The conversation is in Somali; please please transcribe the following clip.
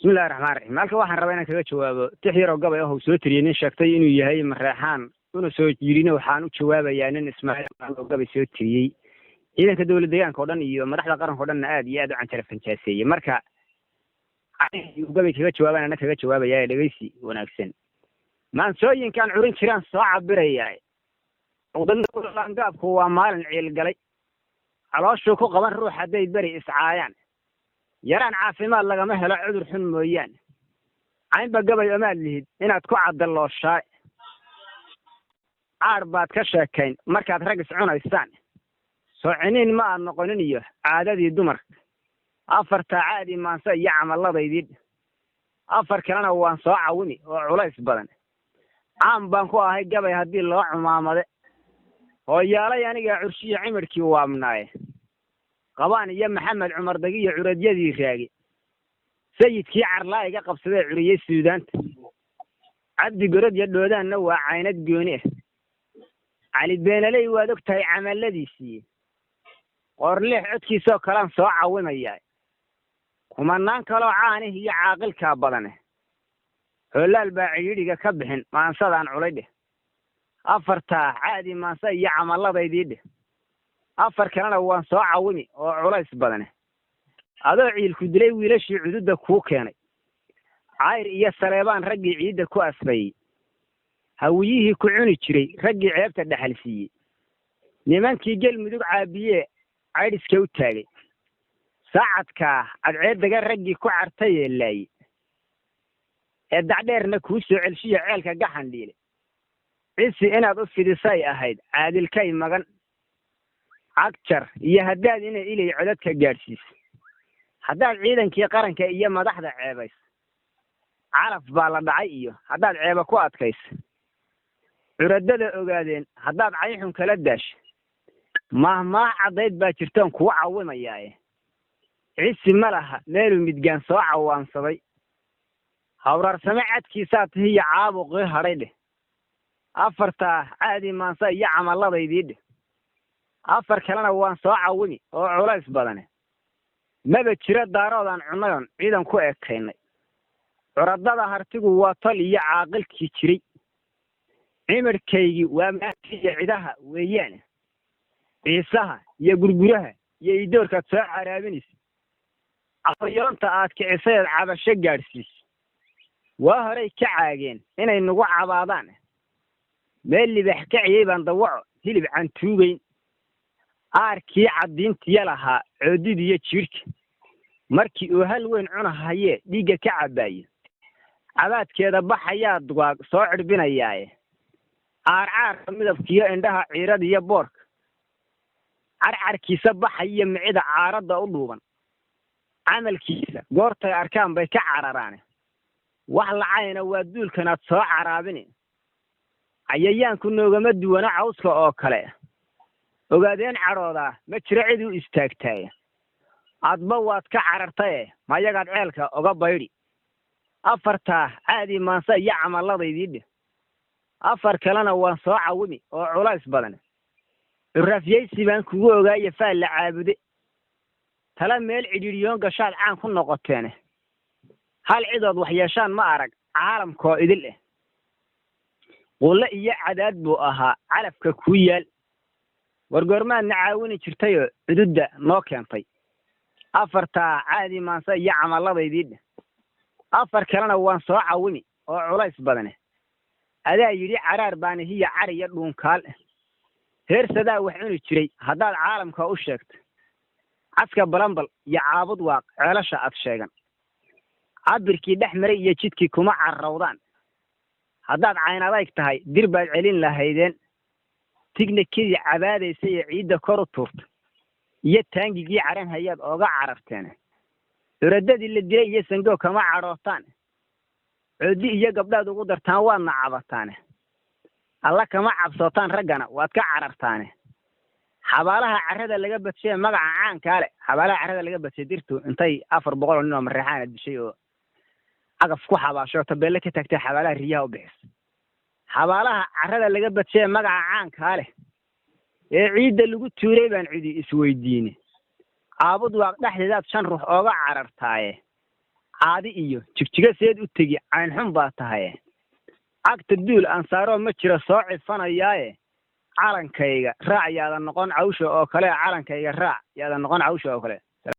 بسم الله الرحمن الرحيم halka waxaan rabaa inaan kaga jawaabo tixyar oo gabay ah oo soo tiriyay nin sheegtay inuu yahay mareexaan una soo jiirina waxaan u jawaabayaa nin Ismaaciil oo gabay soo tiriyay ciidanka dawladda deegaanka oo dhan iyo madaxda qaranka oo dhan aad iyo aad u canjara fanjaaseeyay marka ayuu gabay kaga jawaabana kaga jawaabayaa dhageysi wanaagsan maansooyinkan curin jiraan soo cabirayay wadada gaabku waa maalin ciil galay calooshu ku qaban ruux haday bari iscaayaan yaraan caafimaad lagama helo cudur xun mooyaan aynba gabay amaad lihid inaad ku cadalooshaa aar baad ka sheekayn markaad rag iscunaysaan soociniin ma aad noqonin iyo caadadii dumarka afarta caadi maansa iyo camalladaydii afar kalena waan soo caawini oo culays badan aan baan ku ahay gabay haddii loo cumaamade hooyaalay aniga curshiyo cimirkii waabnaaye qabaan iyo maxamed cumar dagiyo curadyadii raagi sayidkii carlaa iga qabsaday curiyay suudaanta cabdi gorod iyo dhoodaanna waa caynad gooni ah cali beenaley waad og tahay camalladiisii qorlix codkiisoo kalaan soo cawimayaa kumanaan kaloo caanihi iyo caaqilkaa badane hoolaal baa cidhiidhiga ka bixin maansadaan culay dheh afartaa caadi maansa iyo camalladaydii dheh afar kalena waan soo cawimi oo culays badane adoo ciilku dilay wiilashii cududda kuu keenay cayr iyo saleebaan raggii ciidda ku asbayey hawiyihii ku cuni jiray raggii ceebta dhaxalsiiyey nimankii gelmudug caabiyee caydhiska u taagay saacadkaa cadceeddaga raggii ku cartay ee laayey ee dacdheerna kuu soo celshiya ceelka gaxan dhiile cisi inaad u fidisay ahayd caadilkay magan cagjar iyo haddaad inay ilay codadka gaadhsiiso haddaad ciidankii qaranka iyo madaxda ceebayso calaf baa la dhacay iyo haddaad ceeba ku adkayso curadada ogaadeen haddaad cayxun kala daasho maahmaah caddayd baa jirtoon kuu cawimayaaye cisi ma laha meeluu midgaan soo cawaansaday hawraarsame cadkiisaa tahiyo caabuqii hadhay dheh afartaa caadi maansa iyo camalladaydii dheh afar kalena waan soo cawimi oo culays badane maba jiro daaroodaan cunnayoon ciidan ku ekaynay curadada hartigu waa tol iyo caaqilkii jiray cimirkaygii waa maantiiyo cidaha weeyaan ciisaha iyo gurguraha iyo idoorkaad soo caraabinaysa afayonta aad kicisayeed cabasho gaadhsiisa waa horay ka caageen inay nagu cabaadaan meel libax kaciyey baan dawaco hilib cantuugeyn aarkii caddiintiya lahaa coodidiyo jiirka markii uu hal weyn cunahayee dhiigga ka cabaaye cabaadkeeda baxayaa dugaag soo cirbinayaaye aarcaarka midabkiiyo indhaha ciirada iyo boorka carcarkiisa baxayiyo micida caaradda u dhuuban camalkiisa goortay arkaan bay ka cararaane wax lacayna waa duulkanaad soo caraabini cayayaanku noogama duwana cawska oo kale ogaadeen cadhoodaa ma jiro cid u istaagtaaye adba waad ka carartaye mayagaad ceelka oga baydhi afartaa caadi maansa iyo camalladaydii dheh afar kalena waan soo cawimi oo culays badan curaafyaysi baan kugu ogaaye faal la caabude tala meel cidhiidhiyoon gashaad caan ku noqoteene hal cidood waxyeeshaan ma arag caalamkoo idil ah qulle iyo cadaad buu ahaa calafka kuu yaal wargoormaadna caawini jirtayoo cududda noo keentay afartaa caadi maansa iyo camalladaydii dheh afar kalena waan soo cawimi oo culays badane adaa yidhi caraar baanihiya cari iyo dhuunkaal heersadaa wax cuni jiray haddaad caalamka u sheegto caska balambal iyo caabud waaq ceelasha aad sheegan cabirkii dhex maray iyo jidkii kuma carrawdaan haddaad cayn adayg tahay dir baad celin lahaydeen tignikidii cabaadaysa ee ciidda kor u tuurta iyo taangigii caran hayaad ooga cararteen curadadii la dilay iyo sangoo kama cadhootaan coodi iyo gabdhaad ugu dartaan waadna cabataane alla kama cabsootaan raggana waad ka carartaane xabaalaha carrada laga badshay magaca caankaa leh xabaalaha carrada laga badshay dirtu intay 400 nin oo mareexaan dishay oo agaf ku xabaasho tabeelle ka tagtay xabaalaha riyaha u bixis xabaalaha carrada laga badshay magaca caankaa leh ee ciidda lagu tuuray baan cidi isweydiine caabud waaq dhexdeedaad 5 ruux ooga carartaaye caadi iyo jigjiga seed u tegi cayn xun baa tahay cagta duul ansaaro ma jiro soo cifanayaaye calankayga raac yaada noqon cawsha oo kale calankayga raac yaada noqon cawsha oo kale